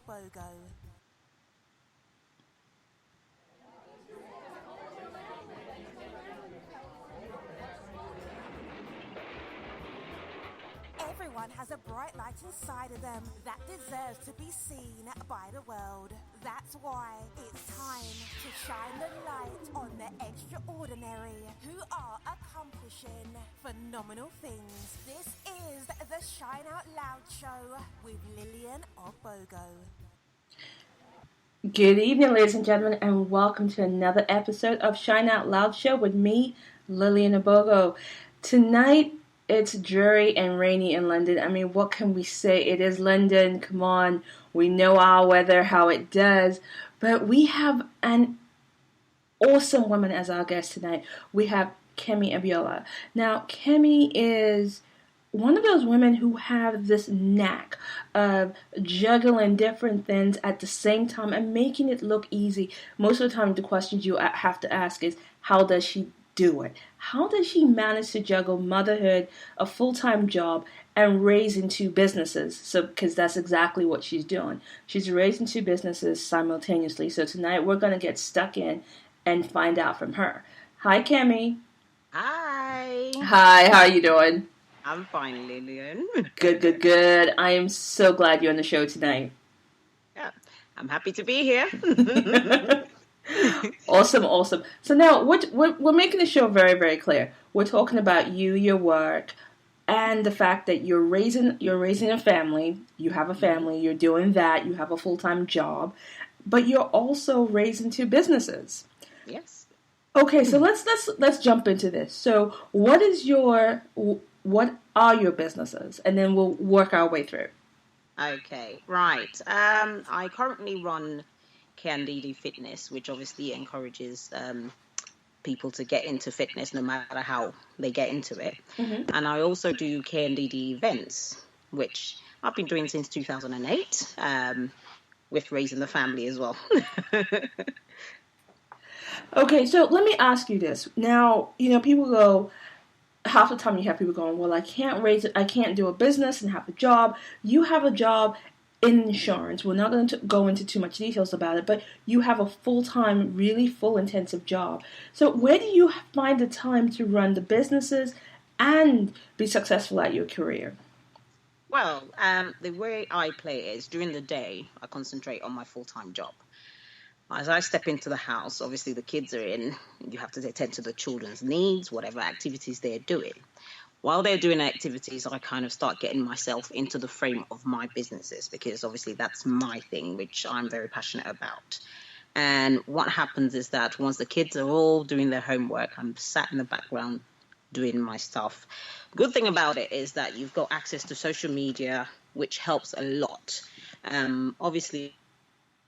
BOGO. Everyone has a bright light inside of them that deserves to be seen by the world. That's why it's time to shine the light on the extraordinary who are accomplishing phenomenal things. This is the Shine Out Loud Show with Lillian of BOGO. Good evening, ladies and gentlemen, and welcome to another episode of Shine Out Loud Show with me, Lillian of BOGO. Tonight, it's dreary and rainy in London. I mean, what can we say? It is London. Come on. We know our weather, how it does. But we have an awesome woman as our guest tonight. We have Kemi Abiola. Now, Kemi is one of those women who have this knack of juggling different things at the same time and making it look easy. Most of the time, the questions you have to ask is, how does she do it? How does she manage to juggle motherhood, a full-time job, and raising two businesses? So, because that's exactly what she's doing. She's raising two businesses simultaneously. So tonight we're going to get stuck in and find out from her. Hi, Kemi. Hi. Hi, how are you doing? I'm fine, Lillian. Good. I am so glad you're on the show tonight. Yeah, I'm happy to be here. Awesome. So now we're making the show very, very clear. We're talking about you, your work, and the fact that you're raising a family. You have a family. You're doing that. You have a full-time job, but you're also raising two businesses. Yes. Okay, so let's jump into this. So what are your businesses, and then we'll work our way through. Okay, right. I currently run Candidi Fitness, which obviously encourages people to get into fitness no matter how they get into it. Mm-hmm. And I also do Candidi events, which I've been doing since 2008, with raising the family as well. Okay, so let me ask you this. Now, people go, half the time you have people going, well, I can't do a business and have a job. You have a job in insurance. We're not going to go into too much details about it, but you have a full-time, really full, intensive job. So where do you find the time to run the businesses and be successful at your career? Well, the way I play is during the day, I concentrate on my full-time job. As I step into the house, obviously the kids are in, you have to attend to the children's needs, whatever activities they're doing. While they're doing activities, I kind of start getting myself into the frame of my businesses, because obviously that's my thing, which I'm very passionate about. And what happens is that once the kids are all doing their homework, I'm sat in the background doing my stuff. The good thing about it is that you've got access to social media, which helps a lot. Obviously,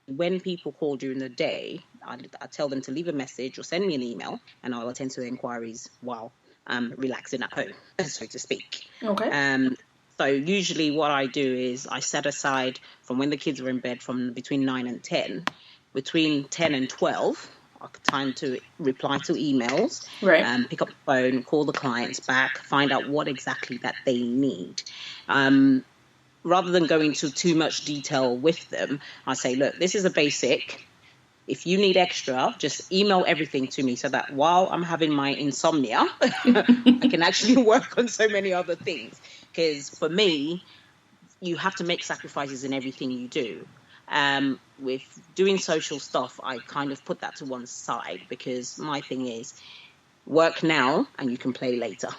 when people call during the day, I tell them to leave a message or send me an email, and I'll attend to inquiries while relaxing at home, so to speak. Okay. So usually what I do is I set aside from when the kids are in bed from between 9 and 10, between 10 and 12, time to reply to emails, right. Pick up the phone, call the clients back, find out what exactly that they need. Rather than go into too much detail with them, I say, look, this is a basic. If you need extra, just email everything to me so that while I'm having my insomnia, I can actually work on so many other things. Because for me, you have to make sacrifices in everything you do. With doing social stuff, I kind of put that to one side, because my thing is work now and you can play later.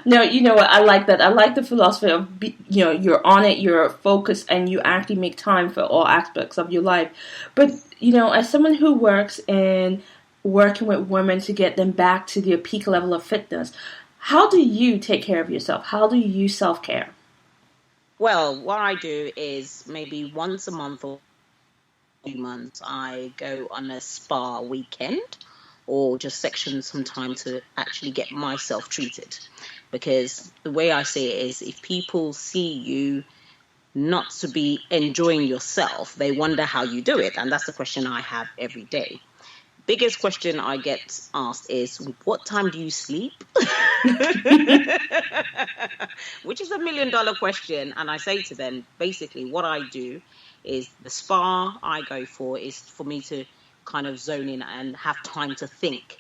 No, you know what? I like that. I like the philosophy of, you're on it, you're focused, and you actually make time for all aspects of your life. But, as someone who works in working with women to get them back to their peak level of fitness, how do you take care of yourself? How do you self-care? Well, what I do is maybe once a month or 2 months, I go on a spa weekend, or just section some time to actually get myself treated. Because the way I see it is, if people see you not to be enjoying yourself, they wonder how you do it. And that's the question I have every day. biggest question I get asked is, what time do you sleep? Which is $1 million question. And I say to them, basically what I do is the spa I go for is for me to kind of zone in and have time to think,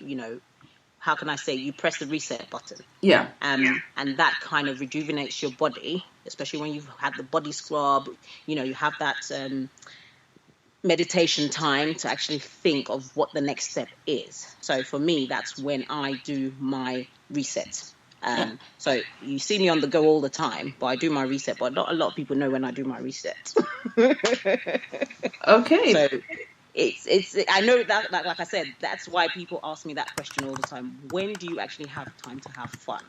how can I say, you press the reset button. Yeah. And that kind of rejuvenates your body, especially when you've had the body scrub, you have that meditation time to actually think of what the next step is. So for me, that's when I do my reset. So you see me on the go all the time, but I do my reset, but not a lot of people know when I do my reset. Okay. So it's I know that, like I said, that's why people ask me that question all the time. When do you actually have time to have fun?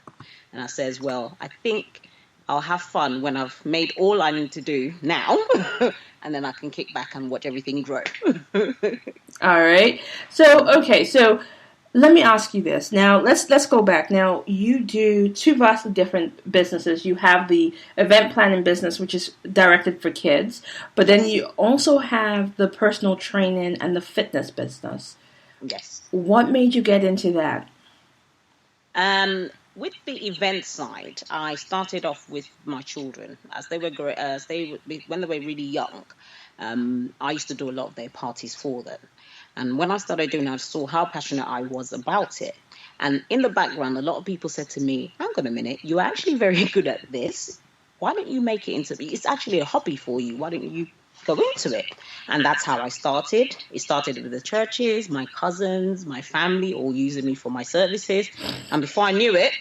And I says, well, I think I'll have fun when I've made all I need to do now, and then I can kick back and watch everything grow. All right. So let me ask you this. Now, let's go back. Now, you do two vastly different businesses. You have the event planning business, which is directed for kids, but then you also have the personal training and the fitness business. Yes. What made you get into that? With the event side, I started off with my children when they were really young. I used to do a lot of their parties for them. And when I started doing it, I saw how passionate I was about it. And in the background, a lot of people said to me, hang on a minute, you're actually very good at this. Why don't you make it it's actually a hobby for you. Why don't you go into it? And that's how I started. It started with the churches, my cousins, my family, all using me for my services. And before I knew it,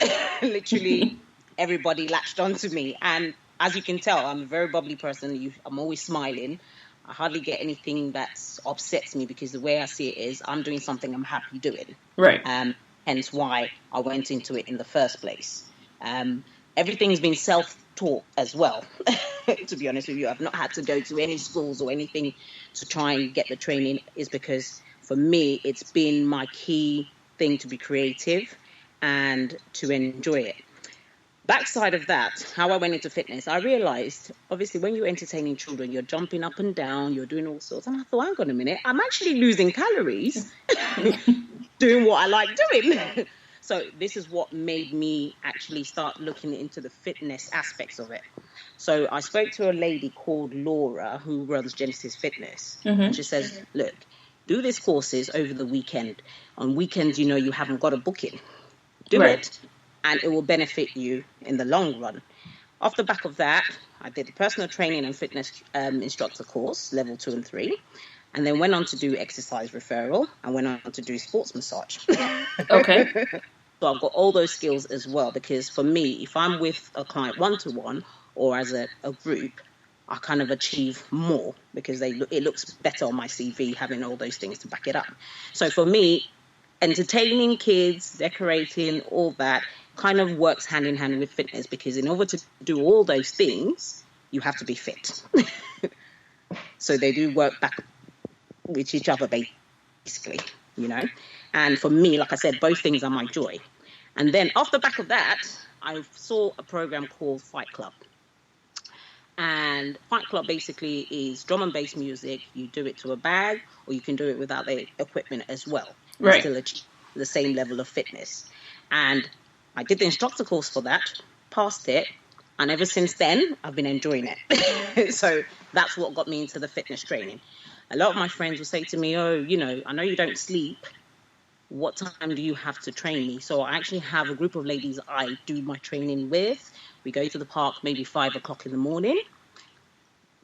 literally everybody latched onto me. And as you can tell, I'm a very bubbly person. I'm always smiling. I hardly get anything that upsets me, because the way I see it is I'm doing something I'm happy doing. Right. Hence why I went into it in the first place. Everything's been self-taught as well, to be honest with you. I've not had to go to any schools or anything to try and get the training. Is because for me, it's been my key thing to be creative and to enjoy it. Backside of that, how I went into fitness, I realized, obviously, when you're entertaining children, you're jumping up and down, you're doing all sorts. And I thought, hang on a minute, I'm actually losing calories doing what I like doing. So this is what made me actually start looking into the fitness aspects of it. So I spoke to a lady called Laura who runs Genesis Fitness. Mm-hmm. And she says, look, do these courses over the weekend. On weekends, you haven't got a booking. Do it. And it will benefit you in the long run. Off the back of that, I did the personal training and fitness instructor course, level 2 and 3, and then went on to do exercise referral and went on to do sports massage. Okay. So I've got all those skills as well, because for me, if I'm with a client one-to-one or as a group, I kind of achieve more because it looks better on my CV having all those things to back it up. So for me, entertaining kids, decorating, all that kind of works hand in hand with fitness, because in order to do all those things, you have to be fit. So they do work back with each other, basically, And for me, like I said, both things are my joy. And then off the back of that, I saw a program called Fight Club. And Fight Club basically is drum and bass music. You do it to a bag, or you can do it without the equipment as well. Right. Still achieve the same level of fitness. And I did the instructor course for that, passed it, and ever since then, I've been enjoying it. So that's what got me into the fitness training. A lot of my friends will say to me, oh, I know you don't sleep. What time do you have to train me? So I actually have a group of ladies I do my training with. We go to the park maybe 5 o'clock in the morning,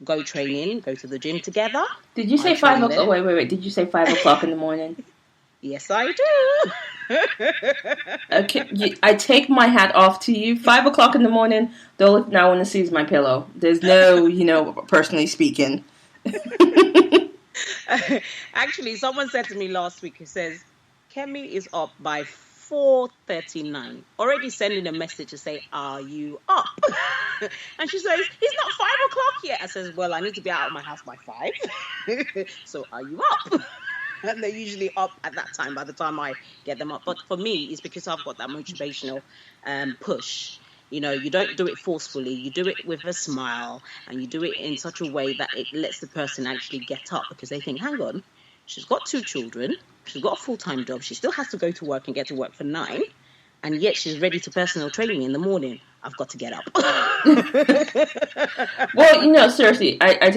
go training, go to the gym together. Did you say 5 o'clock? Wait. Did you say 5 o'clock in the morning? Yes, I do. Okay, I take my hat off to you. 5 o'clock in the morning, the only thing I want to see is my pillow. There's no, personally speaking. Actually, someone said to me last week, he says, Kemi is up by 4:39, already sending a message to say, are you up? And she says, it's not 5 o'clock yet. I says, well, I need to be out of my house by 5. So are you up? And they're usually up at that time, by the time I get them up. But for me, it's because I've got that motivational push. You don't do it forcefully. You do it with a smile, and you do it in such a way that it lets the person actually get up, because they think, hang on, She's got 2 children. She's got a full-time job. She still has to go to work and get to work for 9. And yet she's ready to personal train me in the morning. I've got to get up. Well, seriously, I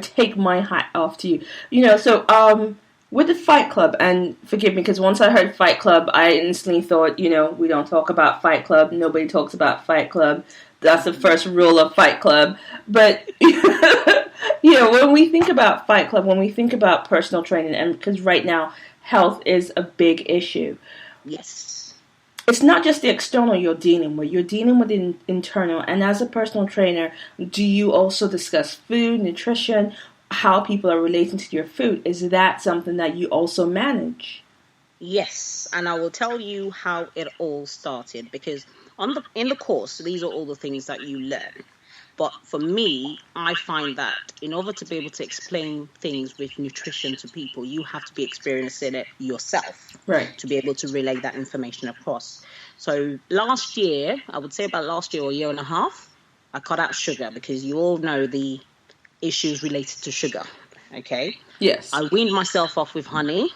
take my hat off to you. So with the Fight Club, and forgive me, because once I heard Fight Club, I instantly thought, we don't talk about Fight Club. Nobody talks about Fight Club. That's the first rule of Fight Club. But, when we think about Fight Club, when we think about personal training, and because right now health is a big issue. Yes. It's not just the external you're dealing with the internal. And as a personal trainer, do you also discuss food, nutrition, how people are relating to your food? Is that something that you also manage? Yes, and I will tell you how it all started, because in the course, these are all the things that you learn. But for me, I find that in order to be able to explain things with nutrition to people, you have to be experiencing it yourself, right, to be able to relay that information across. So last year, I would say about last year or a year and a half, I cut out sugar, because you all know the issues related to sugar, okay? Yes. I weaned myself off with honey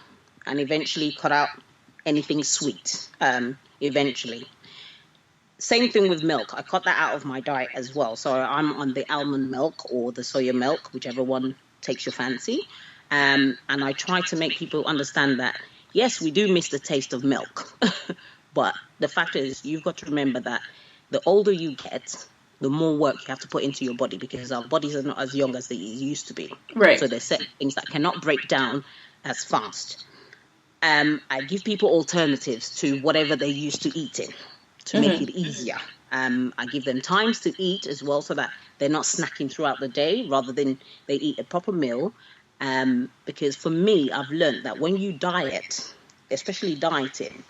and eventually cut out anything sweet, eventually. Same thing with milk. I cut that out of my diet as well. So I'm on the almond milk or the soya milk, whichever one takes your fancy. And I try to make people understand that, yes, we do miss the taste of milk. But the fact is, you've got to remember that the older you get, the more work you have to put into your body, because our bodies are not as young as they used to be. Right. So there's certain things that cannot break down as fast. I give people alternatives to whatever they're used to eating, to make it easier. I give them times to eat as well, so that they're not snacking throughout the day, rather than they eat a proper meal. Because for me, I've learned that when you diet, especially dieting,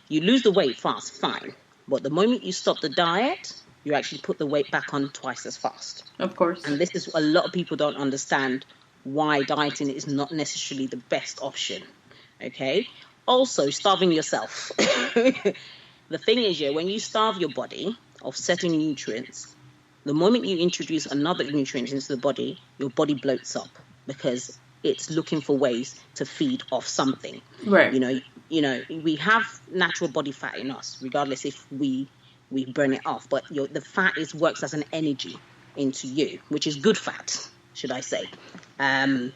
you lose the weight fast, fine. But the moment you stop the diet, you actually put the weight back on twice as fast. Of course. And this is a lot of people don't understand why dieting is not necessarily the best option. Okay? Also, starving yourself. The thing is, when you starve your body of certain nutrients, the moment you introduce another nutrient into the body, your body bloats up, because it's looking for ways to feed off something. Right. We have natural body fat in us, regardless if we burn it off. But the fat works as an energy into you, which is good fat, should I say. And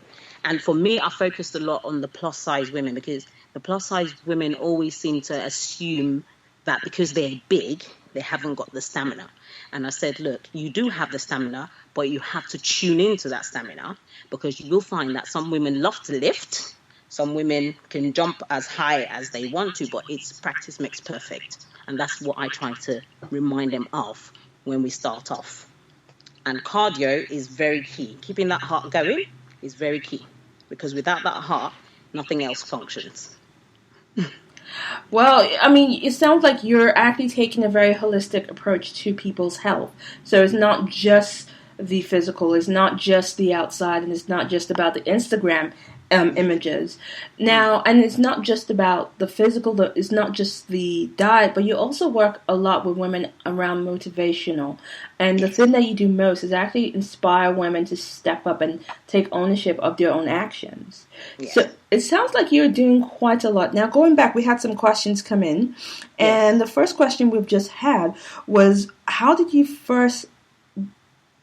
for me, I focused a lot on the plus size women, because the plus size women always seem to assume that because they're big, they haven't got the stamina. And I said, look, you do have the stamina, but you have to tune into that stamina, because you will find that some women love to lift. Some women can jump as high as they want to, but it's practice makes perfect. And that's what I try to remind them of when we start off. And cardio is very key. Keeping that heart going is very key, because without that heart, nothing else functions. Well, I mean, it sounds like you're actually taking a very holistic approach to people's health. So it's not just the physical, it's not just the outside, and it's not just about the Instagram images. Now, and it's not just about the physical, it's not just the diet, but you also work a lot with women around motivational. And the thing that you do most is actually inspire women to step up and take ownership of their own actions. Yeah. So it sounds like you're doing quite a lot. Now, going back, we had some questions come in. And the first question we've just had was, how did you first,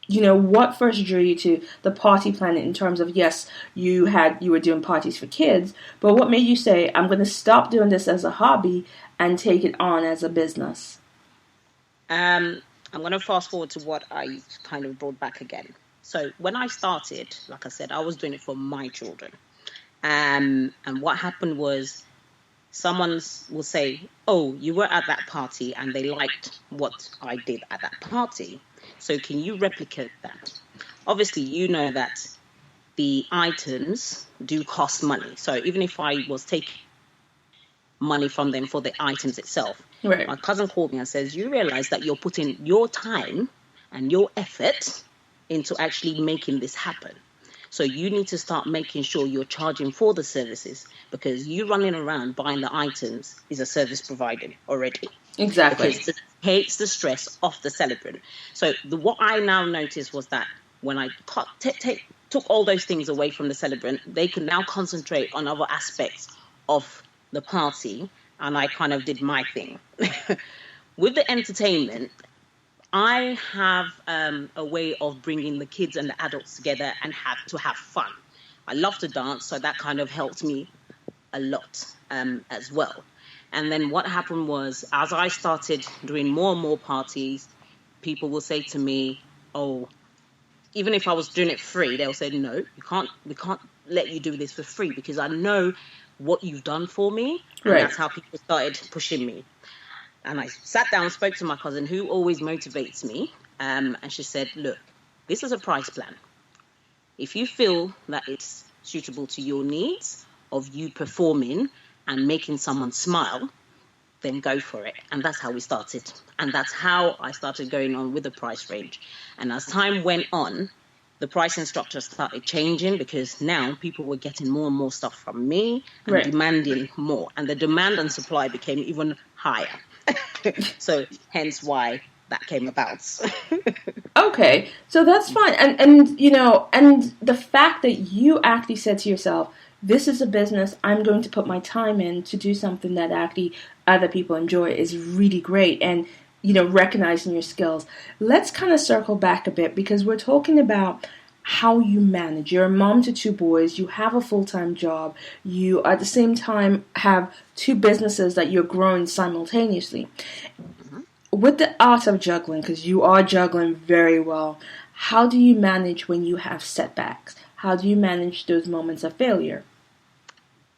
what first drew you to the party planet, in terms of, yes, you were doing parties for kids, but what made you say, I'm going to stop doing this as a hobby and take it on as a business? I'm going to fast forward to what I kind of brought back again. So when I started, like I said, I was doing it for my children. And what happened was, someone will say, oh, you were at that party and they liked what I did at that party. So can you replicate that? Obviously, you know that the items do cost money. So even if I was taking money from them for the items itself, right. My cousin called me and says, you realize that you're putting your time and your effort into actually making this happen. So you need to start making sure you're charging for the services, because you running around buying the items is a service provided already. Exactly. Because it takes the stress off the celebrant. So what I now noticed was that when I took all those things away from the celebrant. They could now concentrate on other aspects of the party, and I kind of did my thing. With the entertainment, I have a way of bringing the kids and the adults together and have fun. I love to dance, so that kind of helped me a lot as well. And then what happened was, as I started doing more and more parties, people will say to me, oh, even if I was doing it free, they'll say, no, we can't let you do this for free, because I know what you've done for me. And Right. That's how people started pushing me. And I sat down and spoke to my cousin, who always motivates me. And she said, look, this is a price plan. If you feel that it's suitable to your needs of you performing and making someone smile, then go for it. And that's how we started. And that's how I started going on with the price range. And as time went on, the pricing structure started changing, because now people were getting more and more stuff from me and Right. demanding more. And the demand and supply became even higher. So hence why that came about. Okay, so that's fine. And you know, and the fact that you actually said to yourself, this is a business, I'm going to put my time in to do something that actually other people enjoy is really great. And, you know, recognizing your skills. Let's kind of circle back a bit, because we're talking about how you manage. You're a mom to 2 boys, you have a full-time job, you at the same time have 2 businesses that you're growing simultaneously. With the art of juggling, because you are juggling very well, how do you manage when you have setbacks? How do you manage those moments of failure?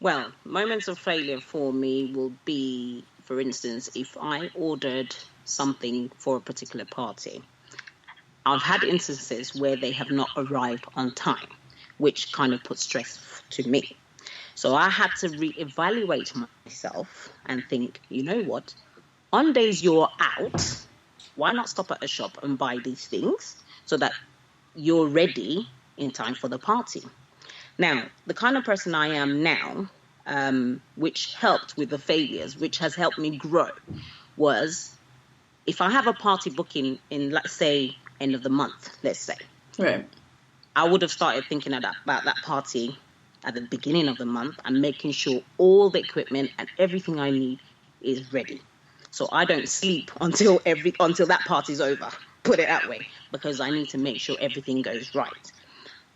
Well, moments of failure for me will be, for instance, if I ordered something for a particular party. I've had instances where they have not arrived on time, which kind of put stress to me. So I had to reevaluate myself and think, you know what? On days you're out, why not stop at a shop and buy these things so that you're ready in time for the party? Now, the kind of person I am now, which helped with the failures, which has helped me grow, was if I have a party booking in, let's say, end of the month, let's say, Right. I would have started thinking about that party at the beginning of the month and making sure all the equipment and everything I need is ready. So I don't sleep until that party's over, put it that way, because I need to make sure everything goes right.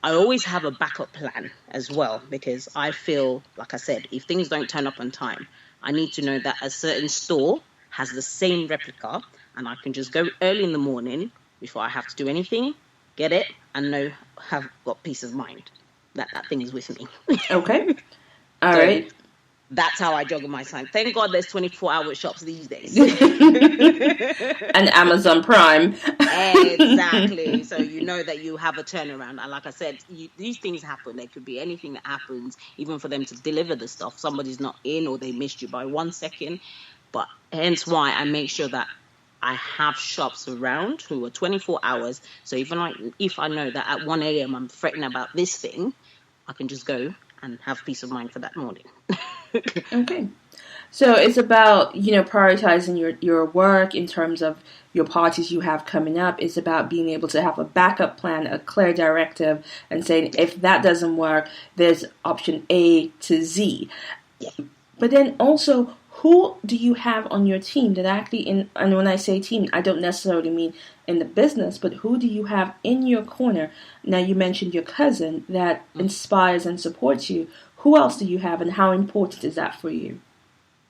I always have a backup plan as well, because I feel, like I said, if things don't turn up on time, I need to know that a certain store has the same replica, and I can just go early in the morning before I have to do anything, get it, and have got peace of mind that thing is with me. Okay. All So right. That's how I juggle my time. Thank God there's 24-hour shops these days. And Amazon Prime. Exactly. So you know that you have a turnaround. And like I said, these things happen. There could be anything that happens, even for them to deliver the stuff. Somebody's not in, or they missed you by 1 second. But hence why I make sure that I have shops around who are 24 hours. So even if I know that at 1 a.m. I'm fretting about this thing, I can just go and have peace of mind for that morning. Okay. So it's about, you know, prioritizing your work in terms of your parties you have coming up. It's about being able to have a backup plan, a clear directive, and saying if that doesn't work, there's option A to Z. Yeah. But then also, who do you have on your team that actually, and when I say team, I don't necessarily mean in the business, but who do you have in your corner? Now, you mentioned your cousin that inspires and supports you. Who else do you have, and how important is that for you?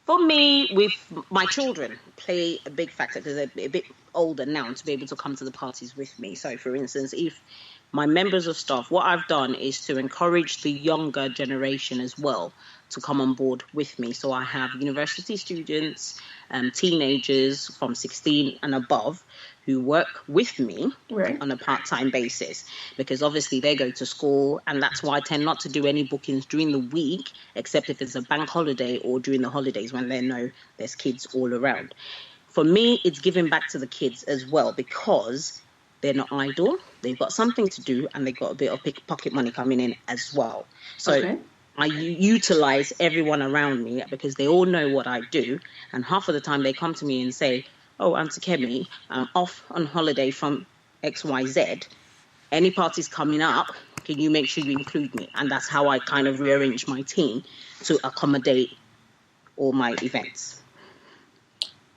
For me, with my children, play a big factor, because they're a bit older now to be able to come to the parties with me. So, for instance, if my members of staff, what I've done is to encourage the younger generation as well to come on board with me. So I have university students, teenagers from 16 and above who work with me Right. on a part-time basis, because obviously they go to school, and that's why I tend not to do any bookings during the week, except if it's a bank holiday or during the holidays when they know there's kids all around. For me, it's giving back to the kids as well, because they're not idle. They've got something to do, and they've got a bit of pocket money coming in as well. So Okay. I utilize everyone around me, because they all know what I do. And half of the time they come to me and say, oh, Auntie Kemi, I'm off on holiday from XYZ. Any parties coming up, can you make sure you include me? And that's how I kind of rearrange my team to accommodate all my events.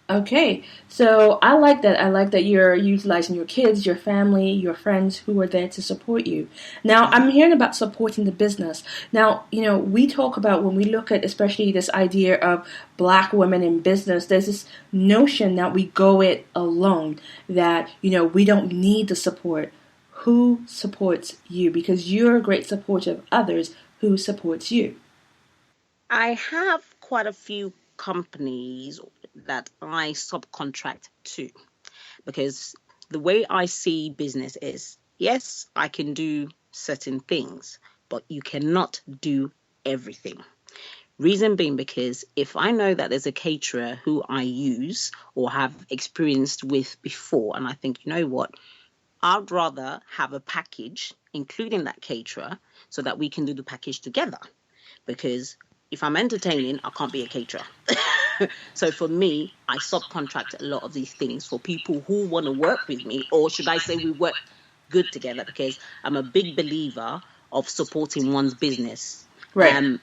Okay, so I like that. I like that you're utilizing your kids, your family, your friends who are there to support you. Now, I'm hearing about supporting the business. Now, we talk about when we look at especially this idea of black women in business, there's this notion that we go it alone, that, we don't need the support. Who supports you? Because you're a great supporter of others. Who supports you? I have quite a few companies that I subcontract to, because the way I see business is, yes, I can do certain things, but you cannot do everything. Reason being because if I know that there's a caterer who I use or have experienced with before, and I think, you know what, I'd rather have a package including that caterer so that we can do the package together. Because if I'm entertaining, I can't be a caterer. So for me, I subcontract a lot of these things for people who want to work with me, or should I say we work good together, because I'm a big believer of supporting one's business. Right.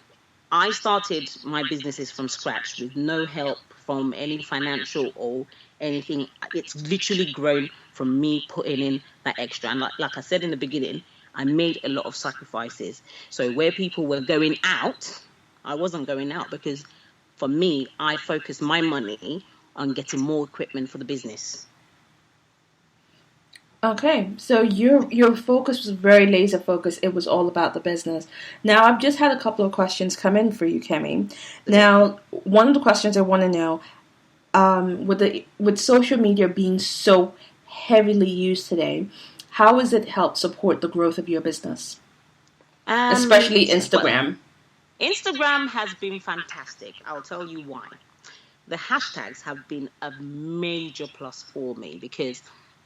I started my businesses from scratch with no help from any financial or anything. It's literally grown from me putting in that extra. And like I said in the beginning, I made a lot of sacrifices. So where people were going out, I wasn't going out, because for me, I focused my money on getting more equipment for the business. Okay, so your focus was very laser focused. It was all about the business. Now, I've just had a couple of questions come in for you, Kemi. Now, one of the questions I want to know, with social media being so heavily used today, how has it helped support the growth of your business, especially Instagram? Well, Instagram has been fantastic. I'll tell you why. The hashtags have been a major plus for me, because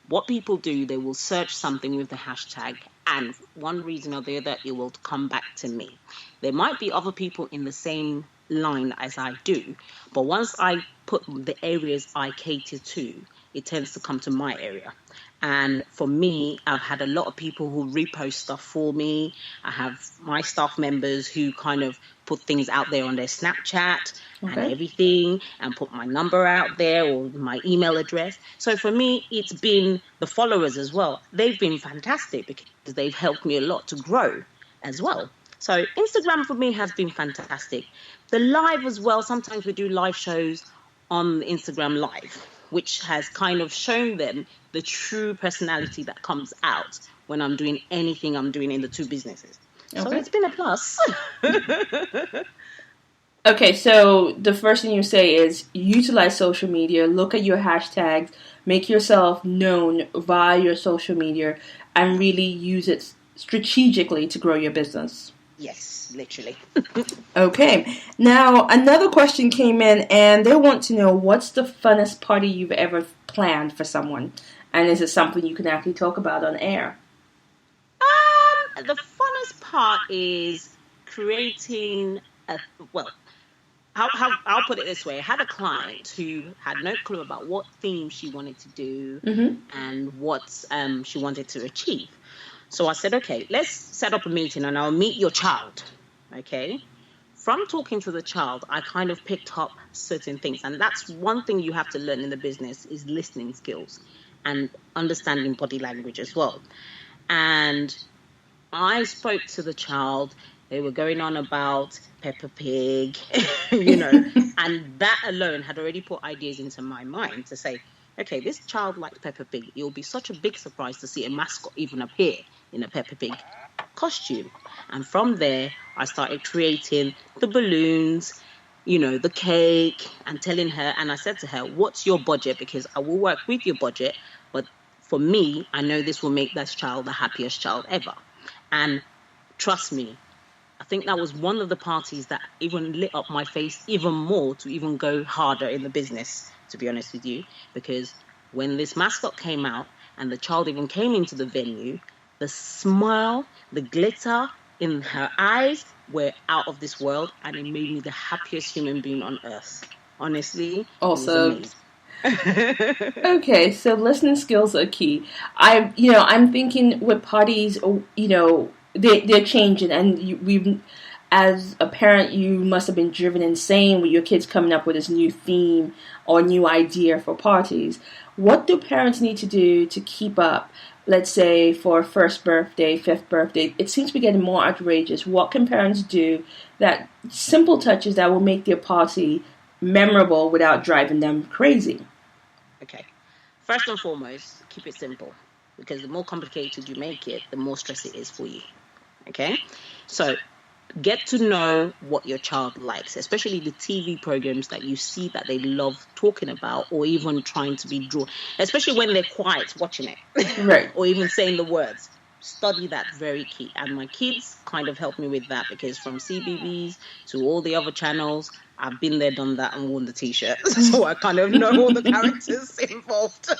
what people do, they will search something with the hashtag, and one reason or the other, it will come back to me. There might be other people in the same line as I do, but once I put the areas I cater to, it tends to come to my area. And for me, I've had a lot of people who repost stuff for me. I have my staff members who kind of put things out there on their Snapchat and everything, and put my number out there or my email address. So for me, it's been the followers as well. They've been fantastic because they've helped me a lot to grow as well. So Instagram for me has been fantastic. The live as well, sometimes we do live shows on Instagram Live, which has kind of shown them the true personality that comes out when I'm doing anything I'm doing in the two businesses. So it's been a plus. Okay, so the first thing you say is utilize social media, look at your hashtags, make yourself known via your social media, and really use it strategically to grow your business. Yes, literally. Okay, now another question came in, and they want to know, what's the funnest party you've ever planned for someone? And is it something you can actually talk about on air? The funnest part is creating I'll put it this way. I had a client who had no clue about what theme she wanted to do and what she wanted to achieve. So I said, okay, let's set up a meeting and I'll meet your child. Okay. From talking to the child, I kind of picked up certain things. And that's one thing you have to learn in the business is listening skills and understanding body language as well. And I spoke to the child. They were going on about Peppa Pig, and that alone had already put ideas into my mind to say, okay, this child likes Peppa Pig. It will be such a big surprise to see a mascot even appear in a Peppa Pig costume. And from there, I started creating the balloons, the cake, and telling her, and I said to her, what's your budget? Because I will work with your budget, but for me, I know this will make that child the happiest child ever. And trust me, I think that was one of the parties that even lit up my face even more to even go harder in the business, to be honest with you. Because when this mascot came out and the child even came into the venue, the smile, the glitter in her eyes were out of this world, and it made me the happiest human being on earth. Honestly, awesome. Okay, so listening skills are key. I'm thinking with parties, they're changing, and we've, as a parent, you must have been driven insane with your kids coming up with this new theme or new idea for parties. What do parents need to do to keep up? Let's say for first birthday, fifth birthday, it seems to be getting more outrageous. What can parents do, that simple touches that will make their party memorable without driving them crazy? Okay. First and foremost, keep it simple, because the more complicated you make it, the more stress it is for you. Okay? So get to know what your child likes, especially the TV programs that you see that they love talking about, or even trying to be drawn, especially when they're quiet watching it, Right. or even saying the words. Study that, very key. And my kids kind of help me with that, because from CBBS to all the other channels, I've been there, done that, and worn the t-shirt. So I kind of know all the characters involved.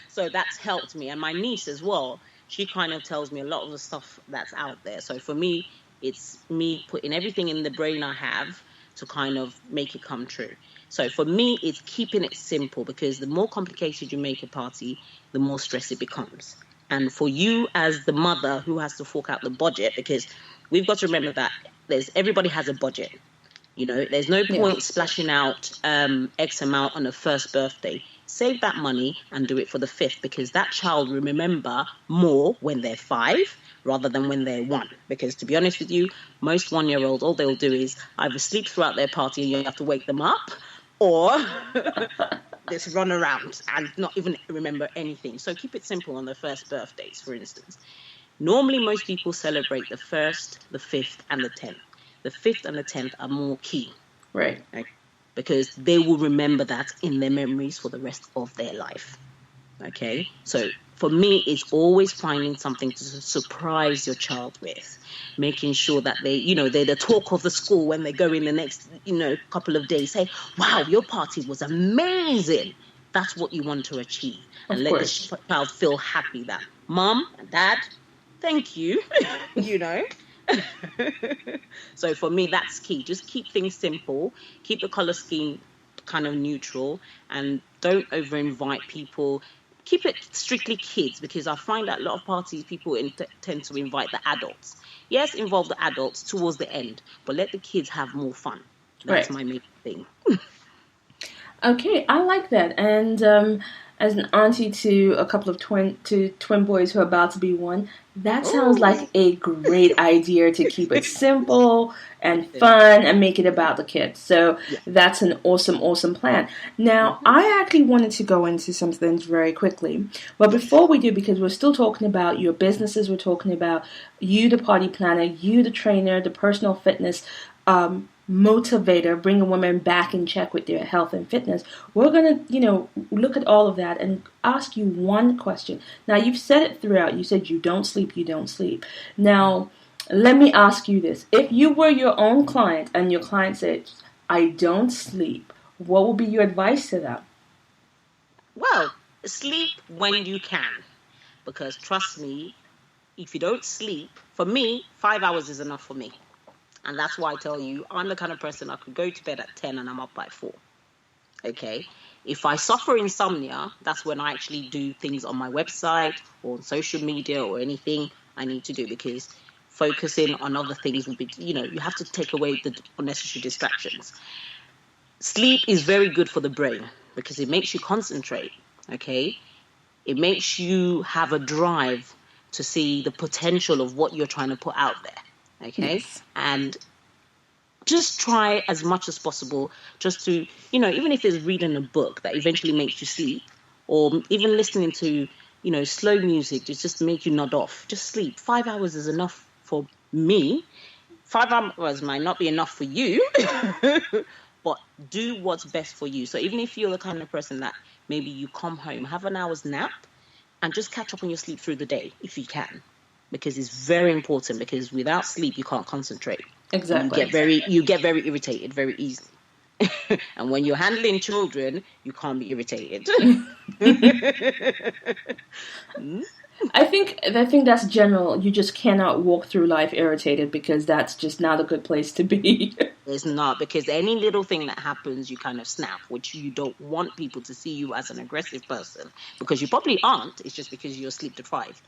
So that's helped me. And my niece as well, she kind of tells me a lot of the stuff that's out there. So for me, it's me putting everything in the brain I have to kind of make it come true. So for me, it's keeping it simple, because the more complicated you make a party, the more stress it becomes. And for you as the mother who has to fork out the budget, because we've got to remember that everybody has a budget. There's no point splashing out X amount on a first birthday. Save that money and do it for the fifth, because that child will remember more when they're 5 rather than when they're 1. Because to be honest with you, most 1-year-olds, all they'll do is either sleep throughout their party and you have to wake them up, or just run around and not even remember anything. So keep it simple on the first birthdays, for instance. Normally, most people celebrate the 1st, the 5th, and the 10th. The 5th and the 10th are more key. Right. Because they will remember that in their memories for the rest of their life. Okay? So for me, it's always finding something to surprise your child with. Making sure that they're the talk of the school when they go in the next, couple of days. Say, wow, your party was amazing. That's what you want to achieve. And let the child feel happy that, Mom and Dad, thank you, So for me, that's key. Just keep things simple. Keep the color scheme kind of neutral, and don't over-invite people. Keep it strictly kids, because I find that a lot of parties, people tend to invite the adults. Yes, involve the adults towards the end, but let the kids have more fun. That's my main thing. Okay, I like that. And as an auntie to a couple of twin boys who are about to be 1, that sounds like a great idea to keep it simple and fun and make it about the kids. So that's an awesome plan. Now, I actually wanted to go into some things very quickly. But before we do, because we're still talking about your businesses, we're talking about you, the party planner, you, the trainer, the personal fitness motivator, bringing women back in check with their health and fitness. We're going to, look at all of that and ask you one question. Now, you've said it throughout. You said you don't sleep. Now, let me ask you this. If you were your own client and your client said, I don't sleep, what would be your advice to them? Well, sleep when you can. Because trust me, if you don't sleep, for me, 5 hours is enough for me. And that's why I tell you, I'm the kind of person I could go to bed at 10 and I'm up by 4. Okay? If I suffer insomnia, that's when I actually do things on my website or on social media or anything I need to do, because focusing on other things will be, you have to take away the unnecessary distractions. Sleep is very good for the brain because it makes you concentrate. Okay? It makes you have a drive to see the potential of what you're trying to put out there. Okay. Yes. And just try as much as possible just to, even if it's reading a book that eventually makes you sleep, or even listening to, slow music to just make you nod off, just sleep. 5 hours is enough for me. 5 hours might not be enough for you, but do what's best for you. So even if you're the kind of person that maybe you come home, have an hour's nap and just catch up on your sleep through the day if you can. Because it's very important, because without sleep you can't concentrate. Exactly. You get very irritated very easily. And when you're handling children, you can't be irritated. I think that's general. You just cannot walk through life irritated, because that's just not a good place to be. It's not, because any little thing that happens, you kind of snap, which you don't want people to see you as an aggressive person, because you probably aren't. It's just because you're sleep deprived.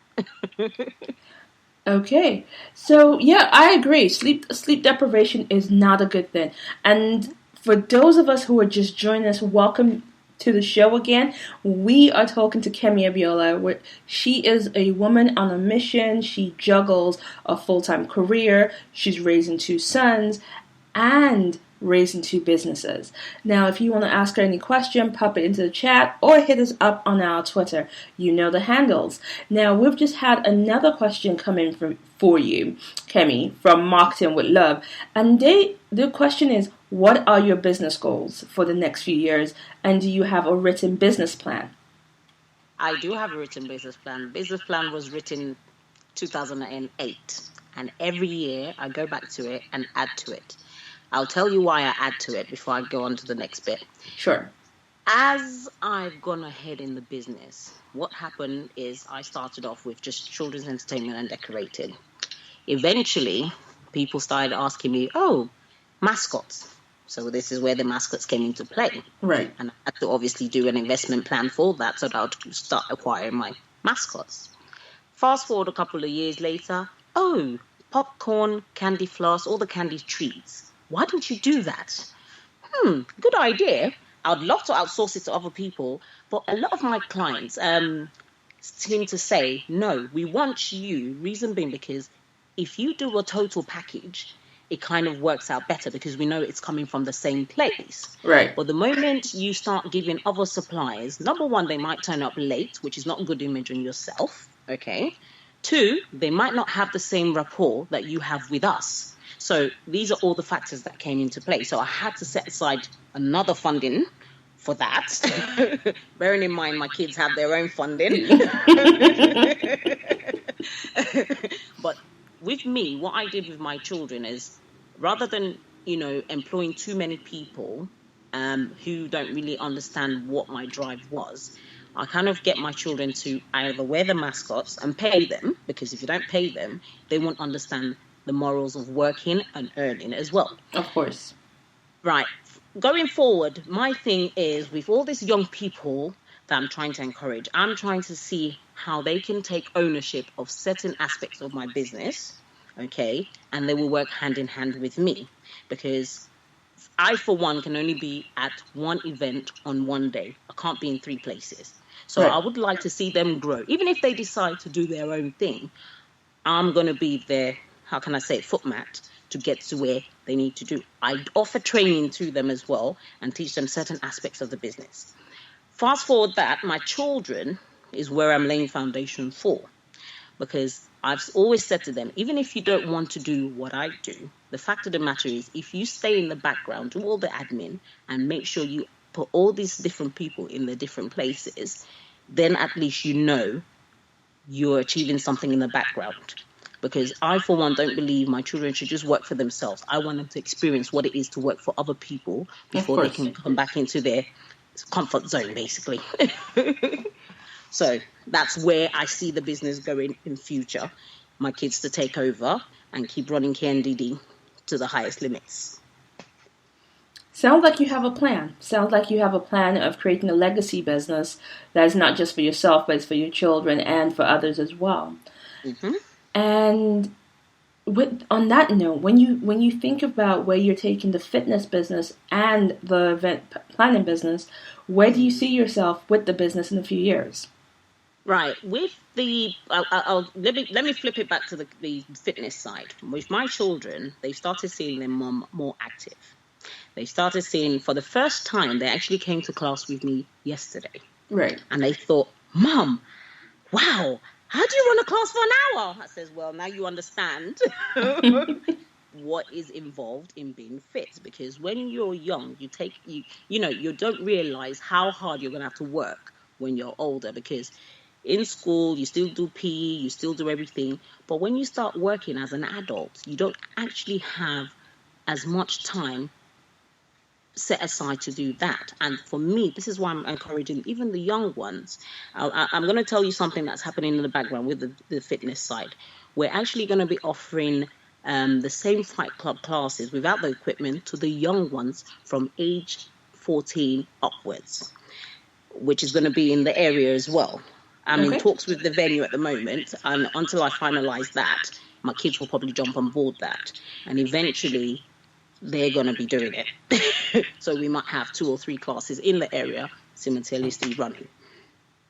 Okay. So, yeah, I agree. Sleep deprivation is not a good thing. And for those of us who are just joining us, welcome to the show again. We are talking to Kemi Abiola. She is a woman on a mission. She juggles a full-time career. She's raising two sons and raising two businesses. Now, if you want to ask her any question, pop it into the chat or hit us up on our Twitter. You know the handles. Now, we've just had another question come in for you, Kemi, from Marketing with Love. And the question is, what are your business goals for the next few years? And do you have a written business plan? I do have a written business plan. Business plan was written 2008. And every year I go back to it and add to it. I'll tell you why I add to it before I go on to the next bit. Sure. As I've gone ahead in the business, what happened is I started off with just children's entertainment and decorating. Eventually, people started asking me, mascots. So this is where the mascots came into play. Right. And I had to obviously do an investment plan for that so that I would start acquiring my mascots. Fast forward a couple of years later, popcorn, candy floss, all the candy treats. Why don't you do that? Good idea. I'd love to outsource it to other people, but a lot of my clients seem to say, no, we want you. Reason being because if you do a total package, it kind of works out better because we know it's coming from the same place. Right. But the moment you start giving other suppliers, number one, they might turn up late, which is not a good image on yourself. Okay. Two, they might not have the same rapport that you have with us. So these are all the factors that came into play. So I had to set aside another funding for that. Bearing in mind my kids have their own funding. But with me, what I did with my children is rather than, employing too many people who don't really understand what my drive was, I kind of get my children to either wear the mascots and pay them, because if you don't pay them, they won't understand the morals of working and earning as well. Of course. Right. Going forward, my thing is with all these young people that I'm trying to encourage, I'm trying to see how they can take ownership of certain aspects of my business, okay, and they will work hand in hand with me, because I, for one, can only be at one event on one day. I can't be in three places. So Right. I would like to see them grow. Even if they decide to do their own thing, I'm going to be their, how can I say, footmat to get to where they need to do. I offer training to them as well and teach them certain aspects of the business. Fast forward that, my children is where I'm laying foundation for, because I've always said to them, even if you don't want to do what I do, the fact of the matter is, if you stay in the background, do all the admin and make sure you put all these different people in the different places, then at least you're achieving something in the background. Because I, for one, don't believe my children should just work for themselves. I want them to experience what it is to work for other people before they can come back into their comfort zone, basically. So that's where I see the business going in future. My kids to take over and keep running KNDD to the highest limits. Sounds like you have a plan. Sounds like you have a plan of creating a legacy business that is not just for yourself, but it's for your children and for others as well. Mm-hmm. And on that note, when you think about where you're taking the fitness business and the event planning business, where do you see yourself with the business in a few years? Right. With the, let me flip it back to the fitness side. With my children, they started seeing their mom more active. They started seeing, for the first time, they actually came to class with me yesterday. Right. And they thought, Mom, wow, how do you run a class for an hour? I says, well, now you understand what is involved in being fit. Because when you're young, you don't realize how hard you're going to have to work when you're older. Because in school, you still do PE, you still do everything. But when you start working as an adult, you don't actually have as much time set aside to do that. And for me, this is why I'm encouraging even the young ones. I'm going to tell you something that's happening in the background with the fitness side. We're actually going to be offering the same Fight Club classes without the equipment to the young ones from age 14 upwards, which is going to be in the area as well. I'm in Okay. talks with the venue at the moment, and until I finalize that, my kids will probably jump on board that, and eventually they're going to be doing it. So we might have 2 or 3 classes in the area simultaneously running.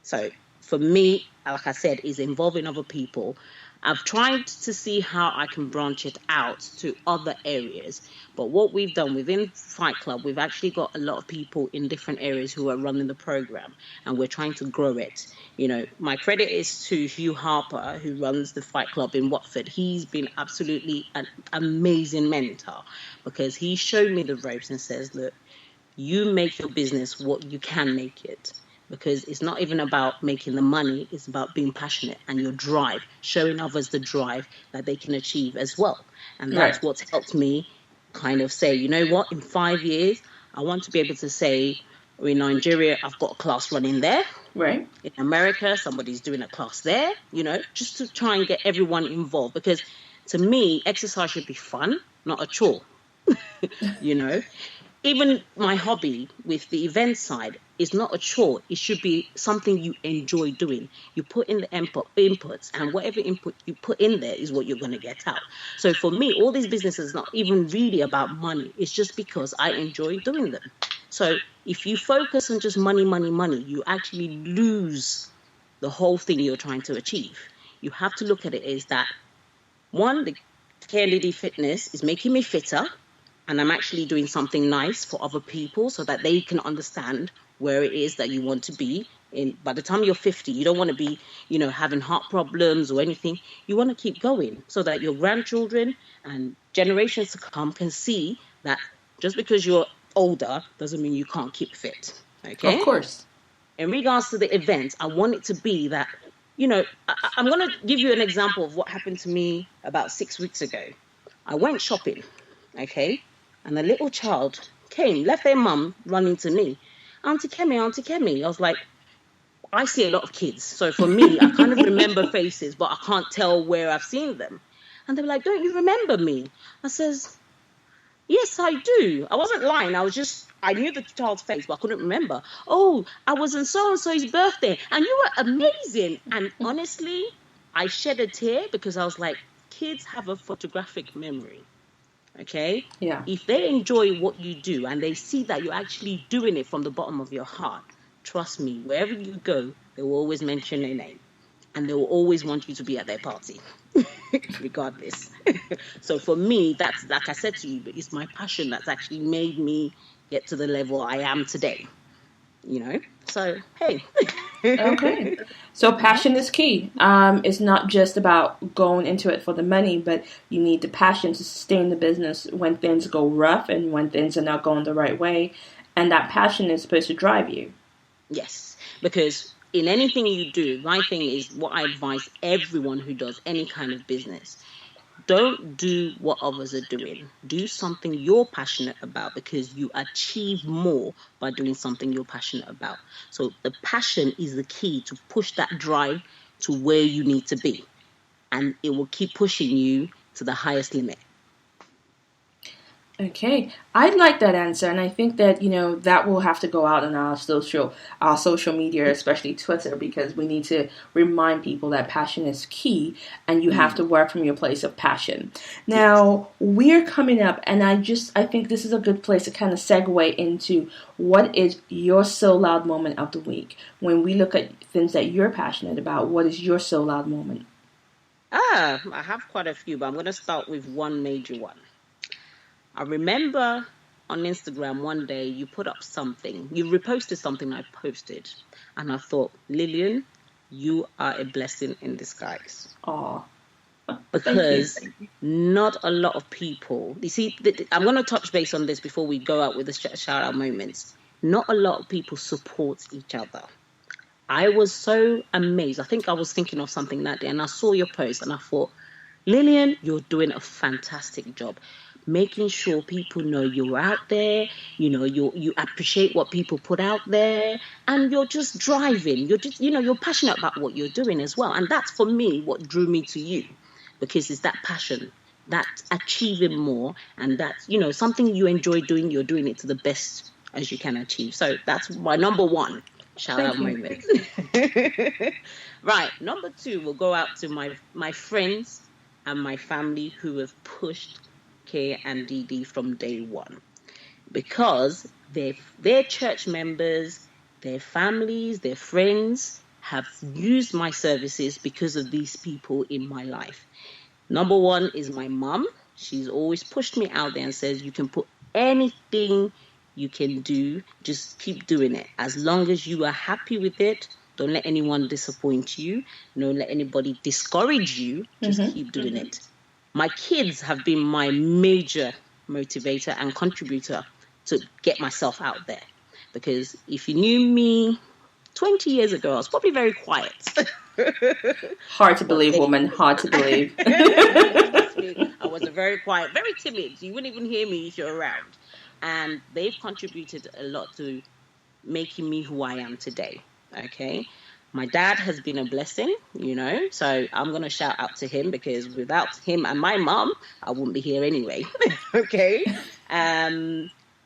So for me, like I said, is involving other people. I've tried to see how I can branch it out to other areas. But what we've done within Fight Club, we've actually got a lot of people in different areas who are running the program, and we're trying to grow it. You know, my credit is to Hugh Harper, who runs the Fight Club in Watford. He's been absolutely an amazing mentor, because he showed me the ropes and says, look, you make your business what you can make it. Because it's not even about making the money, it's about being passionate and your drive, showing others the drive that they can achieve as well. And that's Right. what's helped me kind of say, you know what, in 5 years, I want to be able to say, in Nigeria, I've got a class running there. Right. In America, somebody's doing a class there, you know, just to try and get everyone involved. Because to me, exercise should be fun, not a chore, you know. Even my hobby with the event side is not a chore. It should be something you enjoy doing. You put in the inputs, and whatever input you put in there is what you're going to get out. So for me, all these businesses are not even really about money. It's just because I enjoy doing them. So if you focus on just money, money, money, you actually lose the whole thing you're trying to achieve. You have to look at it as that, one, the KLED fitness is making me fitter, and I'm actually doing something nice for other people so that they can understand where it is that you want to be. By the time you're 50, you don't want to be, you know, having heart problems or anything. You want to keep going so that your grandchildren and generations to come can see that just because you're older doesn't mean you can't keep fit. Okay? Of course. In regards to the event, I want it to be that, you know, I'm going to give you an example of what happened to me about 6 weeks ago. I went shopping, okay? And a little child came, left their mum running to me. Auntie Kemi, Auntie Kemi. I was like, I see a lot of kids. So for me, I kind of remember faces, but I can't tell where I've seen them. And they were like, don't you remember me? I says, yes, I do. I wasn't lying. I knew the child's face, but I couldn't remember. Oh, I was on so-and-so's birthday, and you were amazing. And honestly, I shed a tear because I was like, kids have a photographic memory. Okay? Yeah. If they enjoy what you do and they see that you're actually doing it from the bottom of your heart, trust me, wherever you go, they will always mention your name. And they will always want you to be at their party, regardless. So for me, that's, like I said to you, it's my passion that's actually made me get to the level I am today. You know? So, hey. Okay. So passion is key. It's not just about going into it for the money, but you need the passion to sustain the business when things go rough and when things are not going the right way. And that passion is supposed to drive you. Yes, because in anything you do, my thing is what I advise everyone who does any kind of business. Don't do what others are doing. Do something you're passionate about, because you achieve more by doing something you're passionate about. So the passion is the key to push that drive to where you need to be. And it will keep pushing you to the highest limit. Okay, I like that answer, and I think that that will have to go out on our social media, especially Twitter, because we need to remind people that passion is key, and you have to work from your place of passion. Now we're coming up, and I think this is a good place to kind of segue into what is your so loud moment of the week. When we look at things that you're passionate about, what is your so loud moment? I have quite a few, but I'm going to start with one major one. I remember on Instagram one day you put up something. You reposted something I posted. And I thought, Lillian, you are a blessing in disguise. Aw. Because not a lot of people... You see, I'm going to touch base on this before we go out with the shout-out moments. Not a lot of people support each other. I was so amazed. I think I was thinking of something that day, and I saw your post, and I thought, Lillian, you're doing a fantastic job. Making sure people know you're out there, you appreciate what people put out there, and you're just driving. You're just, you're passionate about what you're doing as well. And that's, for me, what drew me to you, because it's that passion, that achieving more, and that's, something you enjoy doing, you're doing it to the best as you can achieve. So that's my number one. Shout Thank out you. moment. Right. Number two will go out to my friends and my family who have pushed K and DD from day one, because their church members, their families, their friends have used my services because of these people in my life. Number one is my mum. She's always pushed me out there and says, you can put anything you can do, just keep doing it. As long as you are happy with it, don't let anyone disappoint you. Don't let anybody discourage you. Just keep doing it. My kids have been my major motivator and contributor to get myself out there. Because if you knew me 20 years ago, I was probably very quiet. Hard to believe, woman. Hard to believe. I was a very quiet, very timid. You wouldn't even hear me if you're around. And they've contributed a lot to making me who I am today. Okay. My dad has been a blessing, so I'm going to shout out to him, because without him and my mom, I wouldn't be here anyway. Okay.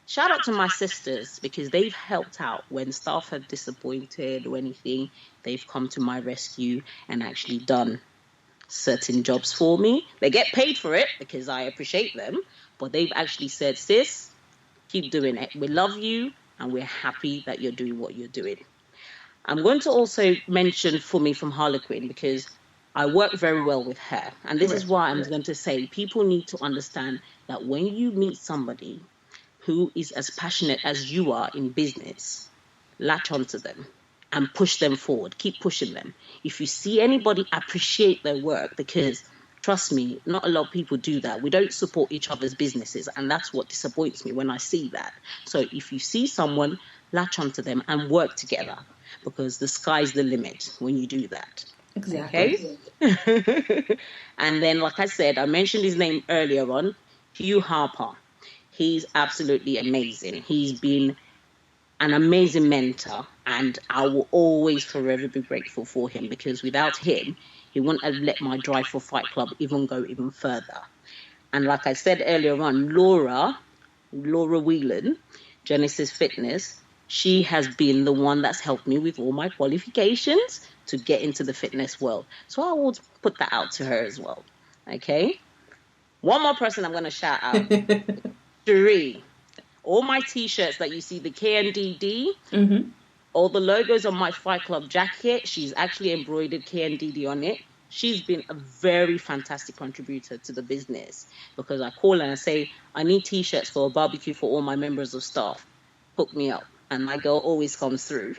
Shout out to my sisters, because they've helped out when staff have disappointed or anything. They've come to my rescue and actually done certain jobs for me. They get paid for it because I appreciate them, but they've actually said, sis, keep doing it. We love you and we're happy that you're doing what you're doing. I'm going to also mention Fumi from Harlequin, because I work very well with her. And this is why I'm going to say people need to understand that when you meet somebody who is as passionate as you are in business, latch onto them and push them forward. Keep pushing them. If you see anybody appreciate their work, because trust me, not a lot of people do that. We don't support each other's businesses, and that's what disappoints me when I see that. So if you see someone, latch onto them and work together, because the sky's the limit when you do that. Exactly. Okay? And then, like I said, I mentioned his name earlier on, Hugh Harper. He's absolutely amazing. He's been an amazing mentor, and I will always forever be grateful for him, because without him, he wouldn't have let my drive for Fight Club even go even further. And like I said earlier on, Laura Whelan, Genesis Fitness, she has been the one that's helped me with all my qualifications to get into the fitness world. So I will put that out to her as well. Okay? One more person I'm going to shout out. Cherie. All my T-shirts that you see, the KNDD, all the logos on my Fight Club jacket, she's actually embroidered KNDD on it. She's been a very fantastic contributor to the business, because I call her and say, I need T-shirts for a barbecue for all my members of staff. Hook me up. And my girl always comes through.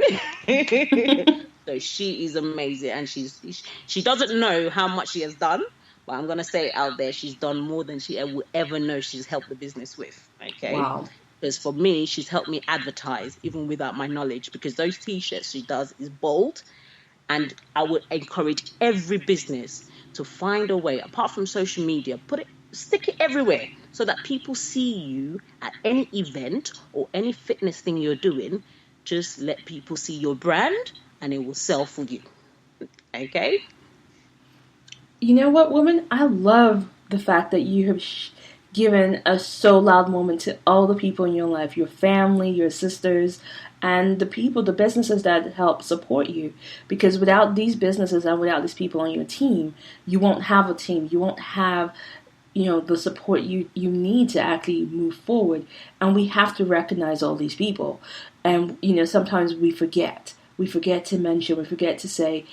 So she is amazing. And she doesn't know how much she has done, but I'm going to say it out there, she's done more than she will ever know she's helped the business with. Okay. Wow. Because for me, she's helped me advertise even without my knowledge, because those T-shirts she does is bold. And I would encourage every business to find a way, apart from social media, stick it everywhere, so that people see you at any event or any fitness thing you're doing. Just let people see your brand and it will sell for you. Okay? You know what, woman? I love the fact that you have given a so loud moment to all the people in your life, your family, your sisters, and the businesses that help support you. Because without these businesses and without these people on your team, you won't have a team. You won't have, the support you need to actually move forward. And we have to recognize all these people. And, sometimes we forget. We forget to mention, we forget to say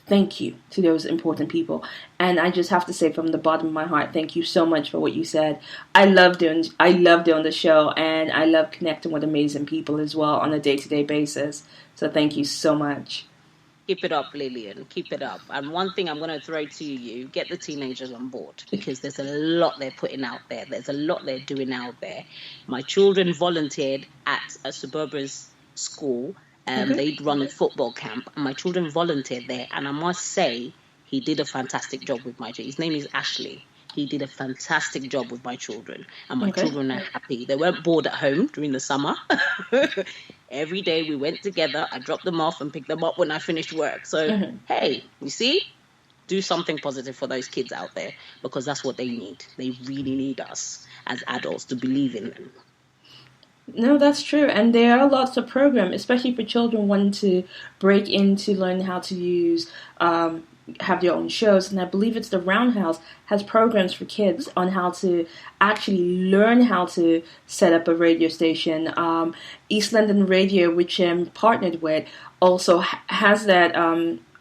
thank you to those important people. And I just have to say from the bottom of my heart, thank you so much for what you said. I love doing the show, and I love connecting with amazing people as well on a day-to-day basis. So thank you so much. Keep it up, Lillian. Keep it up. And one thing I'm going to throw to you, get the teenagers on board, because there's a lot they're putting out there. There's a lot they're doing out there. My children volunteered at a suburban school. They'd run a football camp, and my children volunteered there. And I must say, he did a fantastic job with my children. His name is Ashley. He did a fantastic job with my children, and my children are happy. They weren't bored at home during the summer. Every day we went together. I dropped them off and picked them up when I finished work. So, hey, you see, do something positive for those kids out there, because that's what they need. They really need us as adults to believe in them. No, that's true. And there are lots of programs, especially for children wanting to break into learn how to use, have their own shows. And I believe it's the Roundhouse has programs for kids on how to actually learn how to set up a radio station. East London Radio, which I'm partnered with, also has that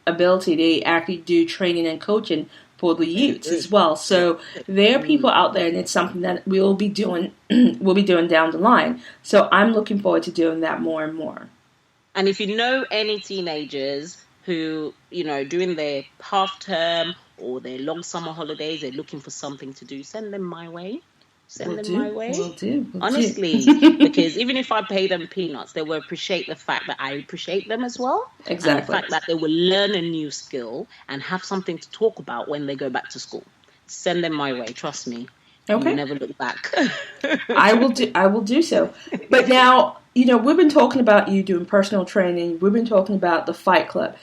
ability. They actually do training and coaching for the youths as well. So there are people out there, and it's something that we'll be doing. We'll be doing down the line. So I'm looking forward to doing that more and more. And if you know any teenagers who, during their half term or their long summer holidays, they're looking for something to do, send them my way. Will do. Honestly, because even if I pay them peanuts, they will appreciate the fact that I appreciate them as well. Exactly. And the fact that they will learn a new skill and have something to talk about when they go back to school. Send them my way. Trust me. Okay. You'll never look back. I will do so. But now, we've been talking about you doing personal training. We've been talking about the Fight Club.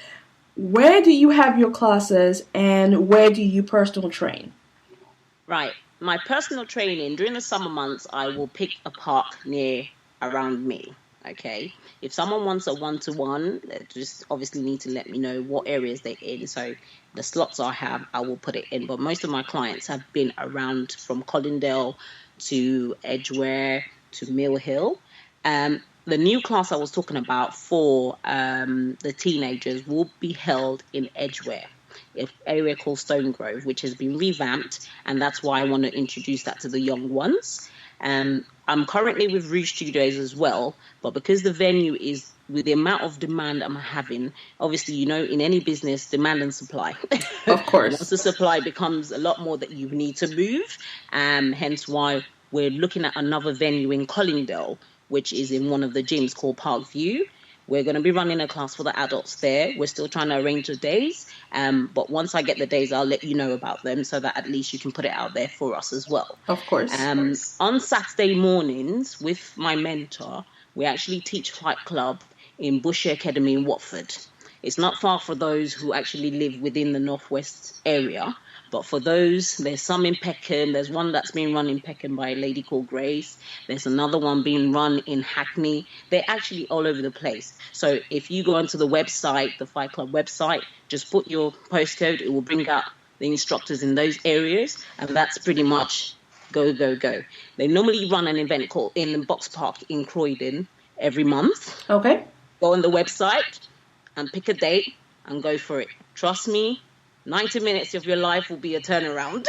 Where do you have your classes, and where do you personal train? Right. My personal training, during the summer months, I will pick a park around me, okay? If someone wants a one-to-one, they just obviously need to let me know what areas they're in. So the slots I have, I will put it in. But most of my clients have been around from Colindale to Edgware to Mill Hill. The new class I was talking about for the teenagers will be held in Edgware, an area called Stone Grove, which has been revamped, and that's why I want to introduce that to the young ones. I'm currently with Rouge Studios as well, but because the venue is, with the amount of demand I'm having, obviously, in any business, demand and supply. Of course. Once the supply becomes a lot more that you need to move, hence why we're looking at another venue in Colindale, which is in one of the gyms called Park View. We're going to be running a class for the adults there. We're still trying to arrange the days. But once I get the days, I'll let you know about them so that at least you can put it out there for us as well. Of course. On Saturday mornings with my mentor, we actually teach Fight Club in Bushy Academy in Watford. It's not far for those who actually live within the Northwest area. But for those, there's some in Peckham. There's one that's being run in Peckham by a lady called Grace. There's another one being run in Hackney. They're actually all over the place. So if you go onto the website, the Fight Club website, just put your postcode. It will bring up the instructors in those areas. And that's pretty much go, go, go. They normally run an event called in the Box Park in Croydon every month. Okay. Go on the website and pick a date and go for it. Trust me. 90 minutes of your life will be a turnaround.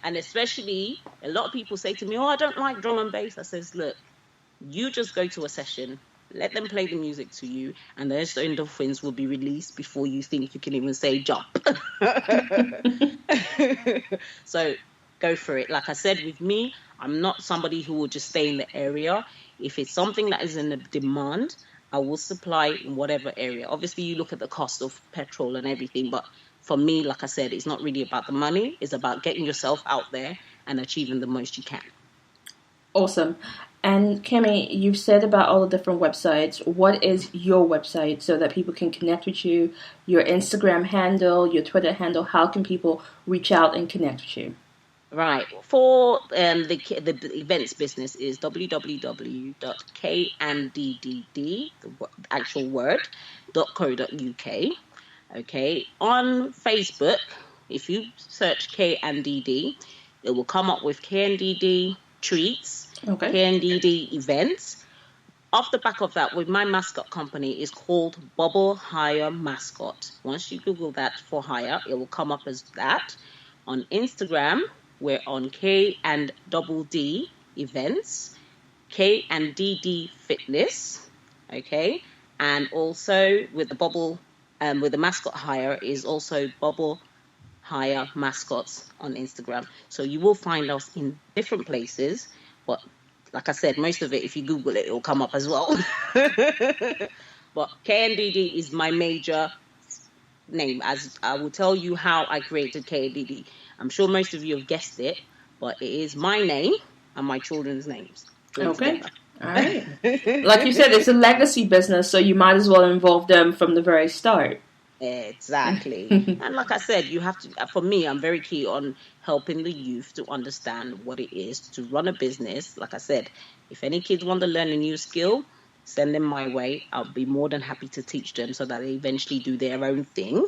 And especially, a lot of people say to me, I don't like drum and bass. I says, look, you just go to a session, let them play the music to you, and those endorphins will be released before you think you can even say jump. So go for it. Like I said, with me, I'm not somebody who will just stay in the area. If it's something that is in a demand, I will supply in whatever area. Obviously, you look at the cost of petrol and everything, but for me, like I said, it's not really about the money. It's about getting yourself out there and achieving the most you can. Awesome. And Kemi, you've said about all the different websites. What is your website so that people can connect with you? Your Instagram handle, your Twitter handle. How can people reach out and connect with you? Right. For the events business is www.kandd, the actual word, .co.uk. Okay. On Facebook, if you search KNDD, it will come up with KNDD Treats, okay. KNDD Events. Off the back of that, with my mascot company is called Bubble Hire Mascot. Once you Google that for hire, it will come up as that. On Instagram, we're on K&DD Events, K&DD Fitness, okay, and also with the bubble, with the mascot hire is also Bubble Hire Mascots on Instagram. So you will find us in different places, but like I said, most of it, if you Google it, it will come up as well. But K&DD is my major name, as I will tell you how I created K&DD. I'm sure most of you have guessed it, but it is my name and my children's names. Okay. All right. Like you said, it's a legacy business, so you might as well involve them from the very start. Exactly. And like I said, you have to, for me, I'm very key on helping the youth to understand what it is to run a business. Like I said, if any kids want to learn a new skill, send them my way. I'll be more than happy to teach them so that they eventually do their own thing.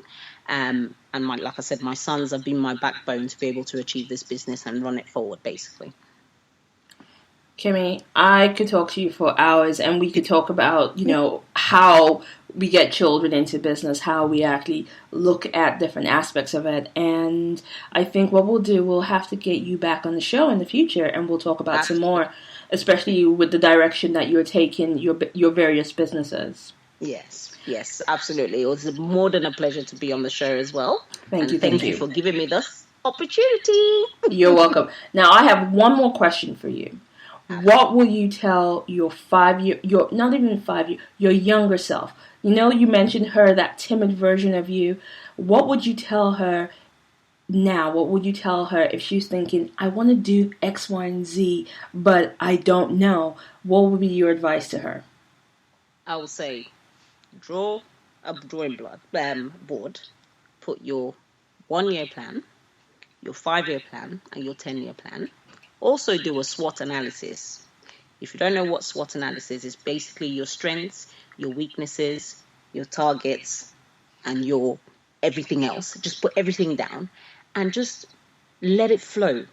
And like I said, my sons have been my backbone to be able to achieve this business and run it forward, basically. Kemi, I could talk to you for hours, and we could talk about, how we get children into business, how we actually look at different aspects of it. And I think what we'll do, we'll have to get you back on the show in the future, and we'll talk about some more, especially with the direction that you're taking your various businesses. Yes, absolutely. It was more than a pleasure to be on the show as well. Thank you for giving me this opportunity. You're welcome. Now, I have one more question for you. What will you tell your not even 5 year, your younger self? You mentioned her, that timid version of you. What would you tell her now? What would you tell her if she's thinking, I want to do X, Y, and Z, but I don't know? What would be your advice to her? I will say, draw a drawing board, put your 1-year plan, your 5-year plan, and your 10-year plan. Also do a SWOT analysis. If you don't know what SWOT analysis is, basically your strengths, your weaknesses, your targets, and your everything else. Just put everything down and just let it flow.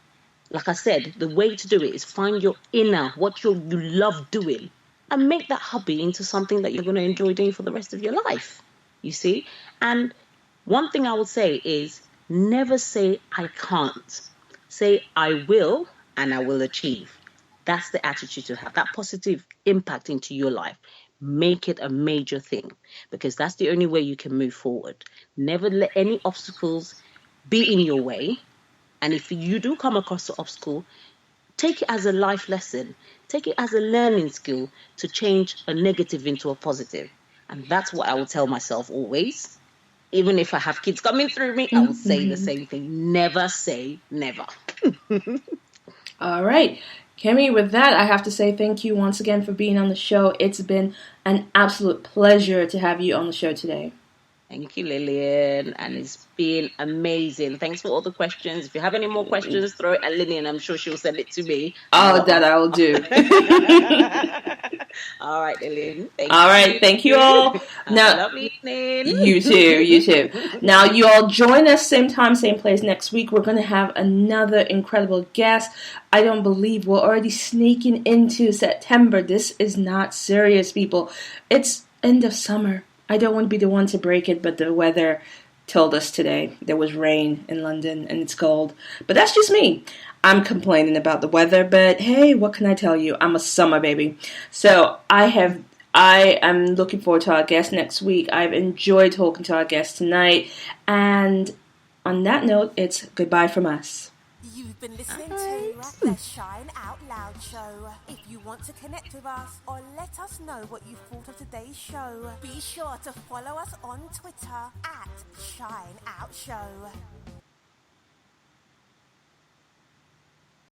Like I said, the way to do it is find your inner, what you love doing, and make that hobby into something that you're going to enjoy doing for the rest of your life. You see? And one thing I would say is never say I can't. Say I will, and I will achieve. That's the attitude to have, that positive impact into your life. Make it a major thing, because that's the only way you can move forward. Never let any obstacles be in your way. And if you do come across an obstacle, take it as a life lesson. Take it as a learning skill to change a negative into a positive. And that's what I will tell myself always. Even if I have kids coming through me, I will say the same thing. Never say never. All right. Kemi, with that, I have to say thank you once again for being on the show. It's been an absolute pleasure to have you on the show today. Thank you, Lillian. And it's been amazing. Thanks for all the questions. If you have any more questions, throw it at Lillian. I'm sure she'll send it to me. Oh, that I will do. All right, Lillian. Thank you all. Now, have a lovely evening. You too. Now, you all join us same time, same place next week. We're going to have another incredible guest. I don't believe we're already sneaking into September. This is not serious, people. It's end of summer. I don't want to be the one to break it, but the weather told us today there was rain in London and it's cold. But that's just me. I'm complaining about the weather, but hey, what can I tell you? I'm a summer baby. So I am looking forward to our guest next week. I've enjoyed talking to our guest tonight. And on that note, it's goodbye from us. You've been listening to the Shine Out Loud show. If you want to connect with us or let us know what you thought of today's show, be sure to follow us on Twitter at Shine Out Show.